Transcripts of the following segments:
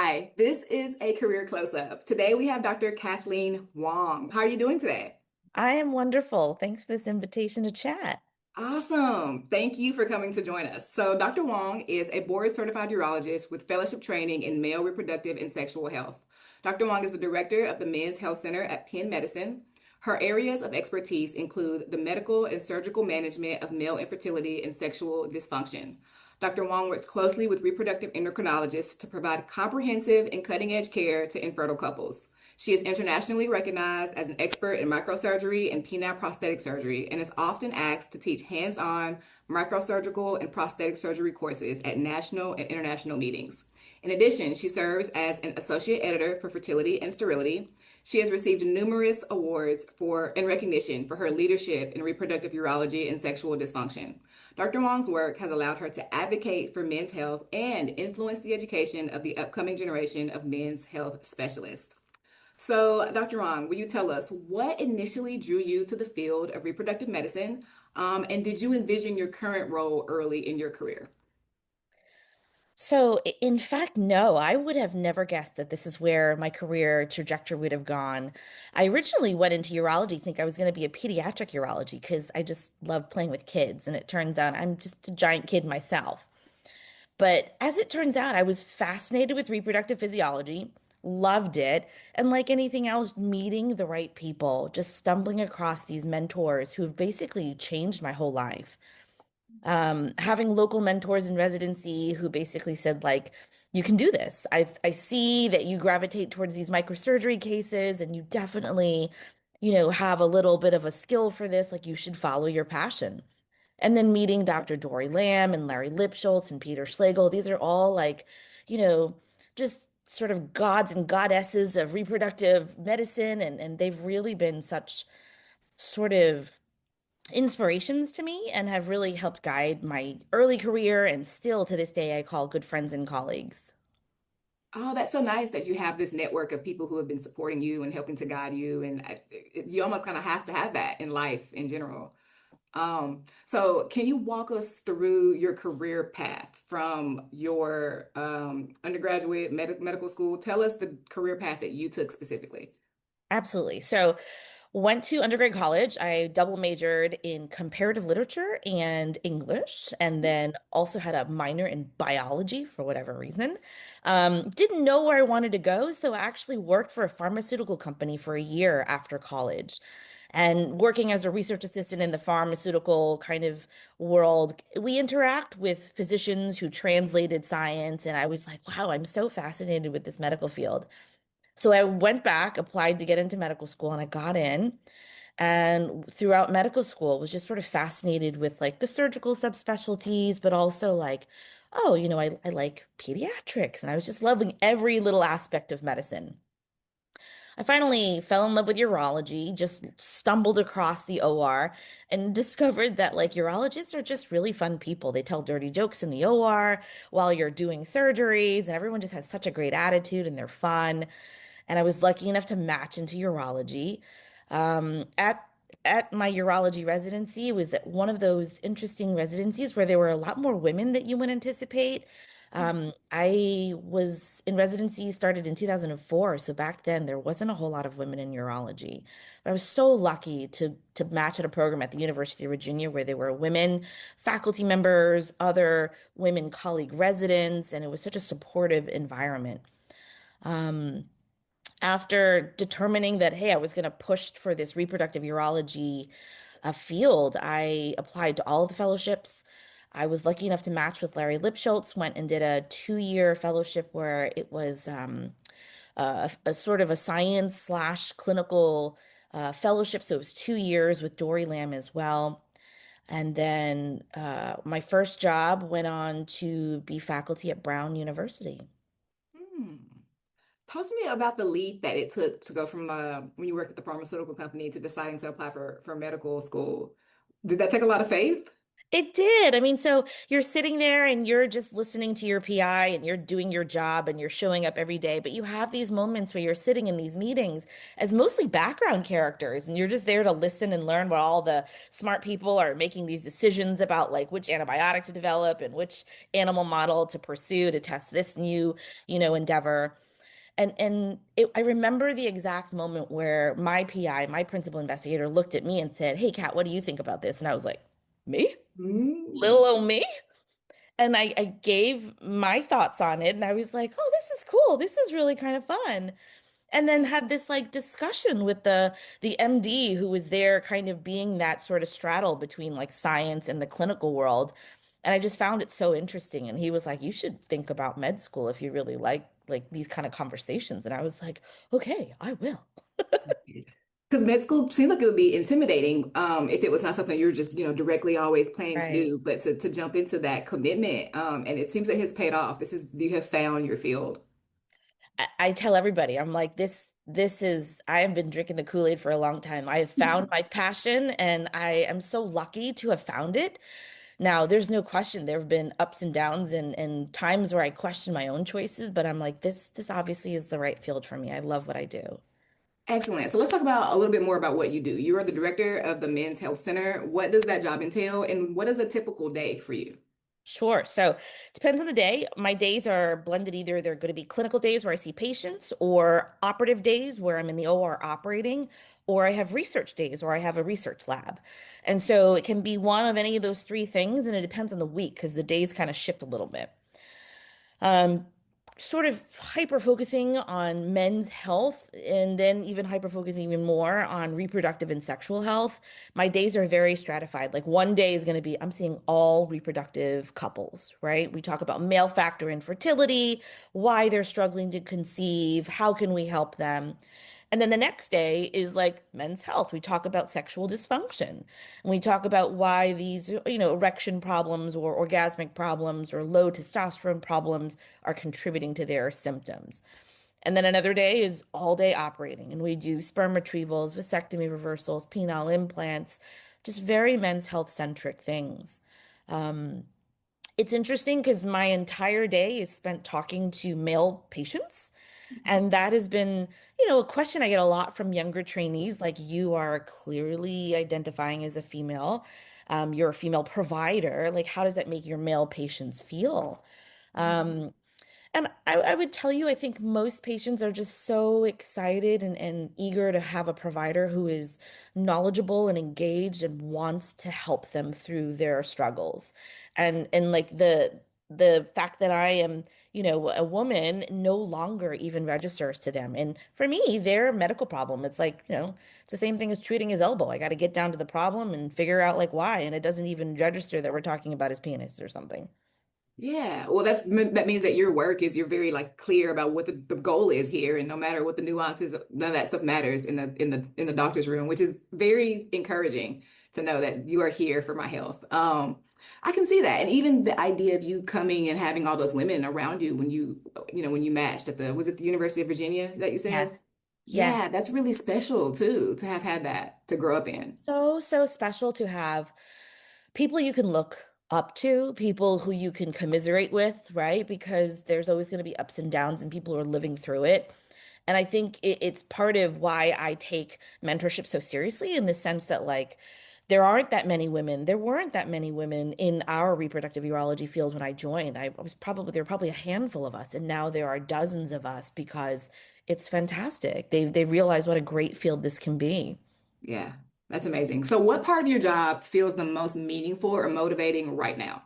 Hi, this is a career close-up. Today we have Dr. Kathleen Hwang. How are you doing today? I am wonderful. Thanks for this invitation to chat. Awesome. Thank you for coming to join us. So, Dr. Wong is a board certified urologist with fellowship training in male reproductive and sexual health. Dr. Wong is the director of the Men's Health Center at Penn Medicine. Her areas of expertise include the medical and surgical management of male infertility and sexual dysfunction. Dr. Wong works closely with reproductive endocrinologists to provide comprehensive and cutting-edge care to infertile couples. She is internationally recognized as an expert in microsurgery and penile prosthetic surgery and is often asked to teach hands-on microsurgical and prosthetic surgery courses at national and international meetings. In addition, she serves as an associate editor for fertility and sterility. She has received numerous awards for and recognition for her leadership in reproductive urology and sexual dysfunction. Dr. Wong's work has allowed her to advocate for men's health and influence the education of the upcoming generation of men's health specialists. So, Dr. Wong, will you tell us what initially drew you to the field of reproductive medicine? And did you envision your current role early in your career? In fact, no, I would have never guessed that this is where my career trajectory would have gone. I originally went into urology, think I was going to be a pediatric urology because I just love playing with kids. And it turns out I'm just a giant kid myself. But as it turns out, I was fascinated with reproductive physiology, loved it. And like anything else, meeting the right people, just stumbling across these mentors who have basically changed my whole life. Having local mentors in residency who basically said, like, you can do this. I see that you gravitate towards these microsurgery cases and you definitely, have a little bit of a skill for this. Like, you should follow your passion. And then meeting Dr. Dory Lamb and Larry Lipschultz and Peter Schlegel, these are all like, you know, just sort of gods and goddesses of reproductive medicine. And they've really been such sort of inspirations to me and have really helped guide my early career and still to this day I call good friends and colleagues. Oh, that's so nice that you have this network of people who have been supporting you and helping to guide you. And you almost kind of have to have that in life in general. So can you walk us through your career path from your undergraduate medical school? Tell us the career path that you took specifically. Absolutely. So went to undergrad college. I double majored in comparative literature and English, and then also had a minor in biology for whatever reason. Didn't know where I wanted to go, so I actually worked for a pharmaceutical company for a year after college. And working as a research assistant in the pharmaceutical kind of world, we interact with physicians who translated science. And I was like, wow, I'm so fascinated with this medical field. So I went back, applied to get into medical school, and I got in. And throughout medical school, was just sort of fascinated with like the surgical subspecialties, but also like, oh, I like pediatrics. And I was just loving every little aspect of medicine. I finally fell in love with urology, just stumbled across the OR and discovered that like urologists are just really fun people. They tell dirty jokes in the OR while you're doing surgeries, and everyone just has such a great attitude and they're fun. And I was lucky enough to match into urology. At my urology residency, it was one of those interesting residencies where there were a lot more women that you would anticipate. I was in residency started in 2004, so back then there wasn't a whole lot of women in urology. But I was so lucky to match at a program at the University of Virginia where there were women faculty members, other women colleague residents, and it was such a supportive environment. After determining that, hey, I was going to push for this reproductive urology field, I applied to all of the fellowships. I was lucky enough to match with Larry Lipschultz, went and did a 2-year fellowship where it was a sort of a science slash clinical fellowship. So it was 2 years with Dory Lamb as well. And then my first job went on to be faculty at Brown University. Hmm. Talk to me about the leap that it took to go from when you worked at the pharmaceutical company to deciding to apply for medical school. Did that take a lot of faith? It did. I mean, so you're sitting there and you're just listening to your PI and you're doing your job and you're showing up every day, but you have these moments where you're sitting in these meetings as mostly background characters and you're just there to listen and learn what all the smart people are making these decisions about, like which antibiotic to develop and which animal model to pursue to test this new, endeavor. I remember the exact moment where my PI, my principal investigator, looked at me and said, "Hey, Kat, what do you think about this?" And I was like, "Me? Mm. Little old me?" And I gave my thoughts on it, and I was like, "Oh, this is cool. This is really kind of fun." And then had this like discussion with the MD who was there kind of being that sort of straddle between like science and the clinical world. And I just found it so interesting. And he was like, "You should think about med school if you really like these kind of conversations." And I was like, "Okay, I will." Because med school seemed like it would be intimidating if it was not something you're just, directly always planning to Right. do. But to jump into that commitment, and it seems that has paid off. You have found your field. I tell everybody, I'm like, I have been drinking the Kool-Aid for a long time. I have found my passion and I am so lucky to have found it. Now, there's no question there have been ups and downs and times where I question my own choices, but I'm like, this obviously is the right field for me. I love what I do. Excellent. So let's talk about a little bit more about what you do. You are the director of the Men's Health Center. What does that job entail, and what is a typical day for you? Sure. So depends on the day. My days are blended. Either they're going to be clinical days where I see patients, or operative days where I'm in the OR operating, or I have research days where I have a research lab. And so it can be one of any of those three things, and it depends on the week because the days kind of shift a little bit. um, Sort of hyper focusing on men's health and then even hyper focusing even more on reproductive and sexual health. My days are very stratified. Like one day is going to be, I'm seeing all reproductive couples, right? We talk about male factor infertility, why they're struggling to conceive, how can we help them? And then the next day is like men's health. We talk about sexual dysfunction. And we talk about why these, erection problems or orgasmic problems or low testosterone problems are contributing to their symptoms. And then another day is all day operating. And we do sperm retrievals, vasectomy reversals, penile implants, just very men's health centric things. It's interesting because my entire day is spent talking to male patients. And that has been, a question I get a lot from younger trainees. Like, you are clearly identifying as a female, you're a female provider. Like, how does that make your male patients feel? Um, and I would tell you, I think most patients are just so excited and eager to have a provider who is knowledgeable and engaged and wants to help them through their struggles. And like the fact that I am, a woman no longer even registers to them. And for me, their medical problem, it's like, it's the same thing as treating his elbow. I got to get down to the problem and figure out like why. And it doesn't even register that we're talking about his penis or something. Yeah, well, that means that your work is you're very like clear about what the goal is here, and no matter what the nuances, none of that stuff matters in the doctor's room, which is very encouraging to know that you are here for my health. I can see that, and even the idea of you coming and having all those women around you when you matched at was it the University of Virginia that you Yes. said? Yes. Yeah, that's really special too to have had that to grow up in. So, so special to have people you can look up to, people who you can commiserate with, right? Because there's always going to be ups and downs and people who are living through it. And I think it's part of why I take mentorship so seriously in the sense that, like, there weren't that many women in our reproductive urology field when I joined. There were probably a handful of us, and now there are dozens of us because it's fantastic. They realize what a great field this can be. Yeah, that's amazing. So, what part of your job feels the most meaningful or motivating right now?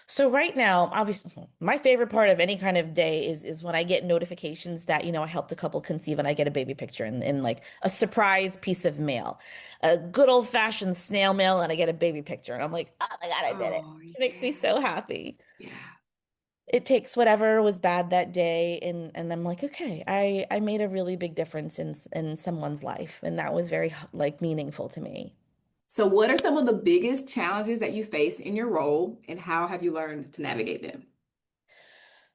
So right now, obviously, my favorite part of any kind of day is when I get notifications that, I helped a couple conceive and I get a baby picture in like a surprise piece of mail. A good old-fashioned snail mail and I get a baby picture. And I'm like, oh my God, I did it. Oh, It makes me yeah. so happy. Yeah. It takes whatever was bad that day and I'm like, okay, I made a really big difference in someone's life. And that was very like meaningful to me. So, what are some of the biggest challenges that you face in your role, and how have you learned to navigate them?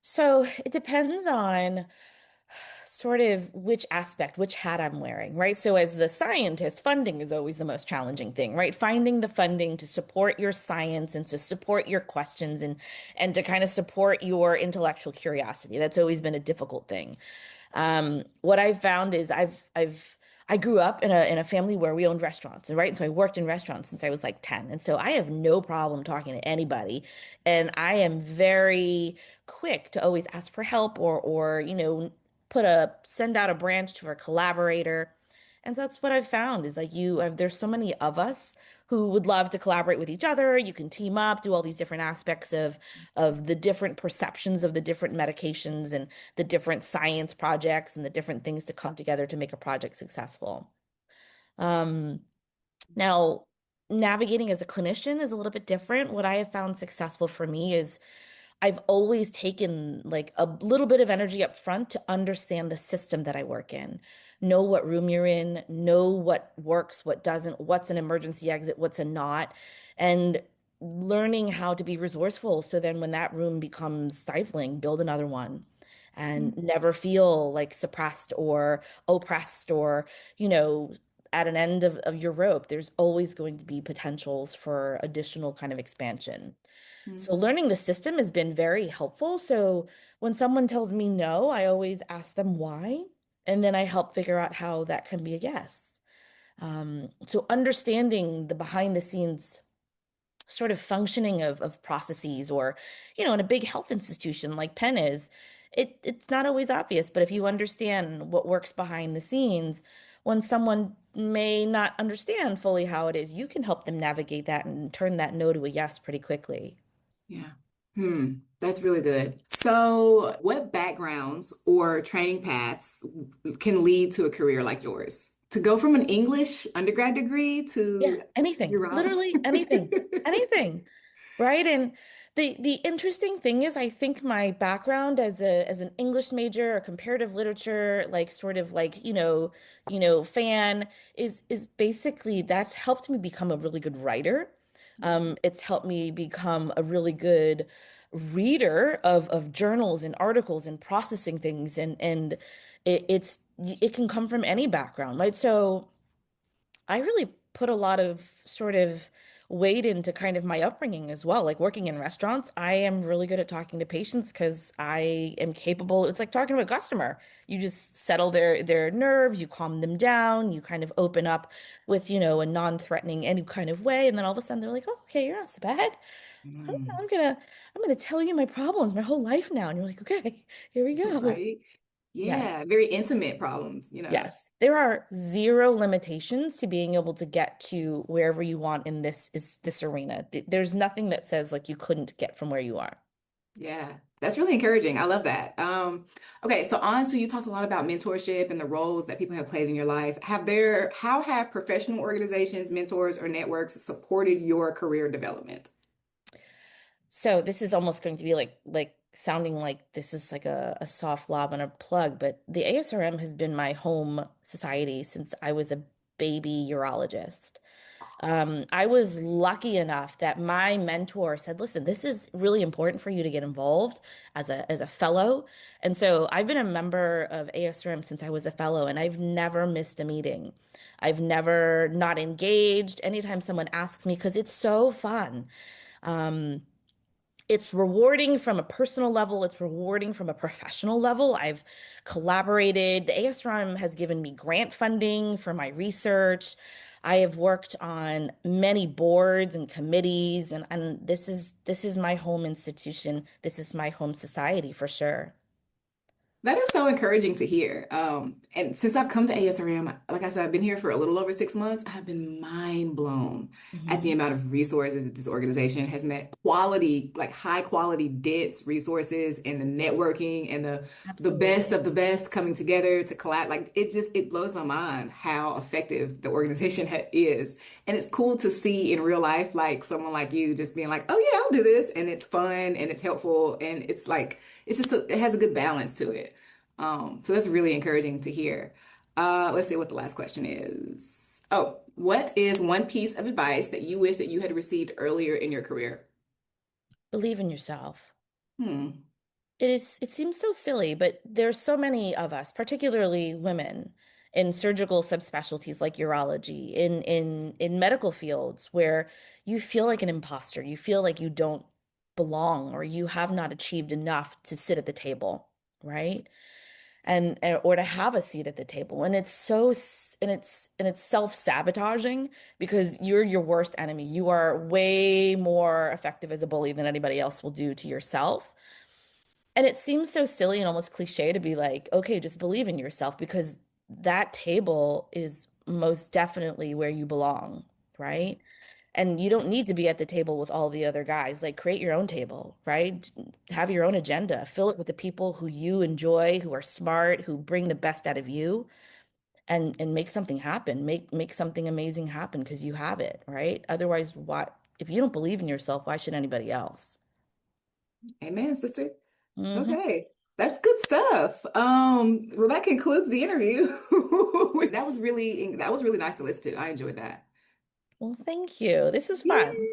So it depends on sort of which aspect, which hat I'm wearing, right? So as the scientist, funding is always the most challenging thing, right? Finding the funding to support your science and to support your questions and to kind of support your intellectual curiosity. That's always been a difficult thing. What I've found is I grew up in a family where we owned restaurants, right? And so I worked in restaurants since I was like 10. And so I have no problem talking to anybody. And I am very quick to always ask for help or, send out a branch to a collaborator. And so that's what I've found is like there's so many of us who would love to collaborate with each other. You can team up, do all these different aspects of the different perceptions of the different medications and the different science projects and the different things to come together to make a project successful. Um, Now, navigating as a clinician is a little bit different. What I have found successful for me is I've always taken like a little bit of energy up front to understand the system that I work in. Know what room you're in, know what works, what doesn't, what's an emergency exit, what's a not, and learning how to be resourceful. So then when that room becomes stifling, build another one and never feel like suppressed or oppressed or, you know, at an end of your rope. There's always going to be potentials for additional kind of expansion. So Mhm. learning the system has been very helpful. So when someone tells me no, I always ask them why, and then I help figure out how that can be a yes. So understanding the behind the scenes sort of functioning of processes or, in a big health institution like Penn is, it's not always obvious, but if you understand what works behind the scenes, when someone may not understand fully how it is, you can help them navigate that and turn that no to a yes pretty quickly. Yeah. That's really good. So, what backgrounds or training paths can lead to a career like yours? To go from an English undergrad degree Yeah, to anything, urology? literally anything, anything, right? And the interesting thing is, I think my background as an English major, a comparative literature, like sort of like fan is basically that's helped me become a really good writer. It's helped me become a really good reader of journals and articles and processing things, and it can come from any background, right? So. I really put a lot of sort of weight into kind of my upbringing as well. Like working in restaurants, I am really good at talking to patients because I am capable. It's like talking to a customer. You just settle their nerves, you calm them down, you kind of open up with, a non-threatening any kind of way, and then all of a sudden they're like, "Oh, okay, you're not so bad. Mm, I'm gonna I'm gonna tell you my problems, my whole life now." And you're like, "Okay, here we go." right? Yes. Yeah, very intimate problems. Yes, there are zero limitations to being able to get to wherever you want in this arena. There's nothing that says like you couldn't get from where you are. Yeah, that's really encouraging. I love that. Okay, so on to you talked a lot about mentorship and the roles that people have played in your life. How have professional organizations, mentors, or networks supported your career development? So this is almost going to be like sounding like this is like a soft lob and a plug, but the ASRM has been my home society since I was a baby urologist. I was lucky enough that my mentor said, "Listen, this is really important for you to get involved as a fellow." And so I've been a member of ASRM since I was a fellow, and I've never missed a meeting. I've never not engaged anytime someone asks me because it's so fun. It's rewarding from a personal level, it's rewarding from a professional level. I've collaborated. The ASRM has given me grant funding for my research. I have worked on many boards and committees, and this is my home institution. This is my home society for sure. That is so encouraging to hear. And since I've come to ASRM, like I said, I've been here for a little over 6 months. I've been mind blown at the Mhm. amount of resources that this organization has met. Quality, like high quality, dense resources and the networking and the best Absolutely. of the best coming together to collab. Like it blows my mind how effective the organization is. And it's cool to see in real life, like someone like you just being like, oh yeah, I'll do this. And it's fun and it's helpful. And it's like, it has a good balance to it. So that's really encouraging to hear. Let's see what the last question is. Oh, what is one piece of advice that you wish that you had received earlier in your career? Believe in yourself. Hmm. it seems so silly, but there's so many of us, particularly women, in surgical subspecialties like urology, in medical fields where you feel like an imposter. You feel like you don't belong or you have not achieved enough to sit at the table, right? And or to have a seat at the table. And it's and it's self-sabotaging because you're your worst enemy. You are way more effective as a bully than anybody else will do to yourself. And it seems so silly and almost cliche to be like, okay, just believe in yourself because that table is most definitely where you belong, right? And you don't need to be at the table with all the other guys. Like, create your own table, right? Have your own agenda. Fill it with the people who you enjoy, who are smart, who bring the best out of you, and make something happen. Make something amazing happen because you have it, right? Otherwise, what if you don't believe in yourself, why should anybody else? Amen, sister. Hmm. Okay. That's good stuff. Well, that concludes the interview. That was really nice to listen to. I enjoyed that. Well, thank you. This is Yeah. fun.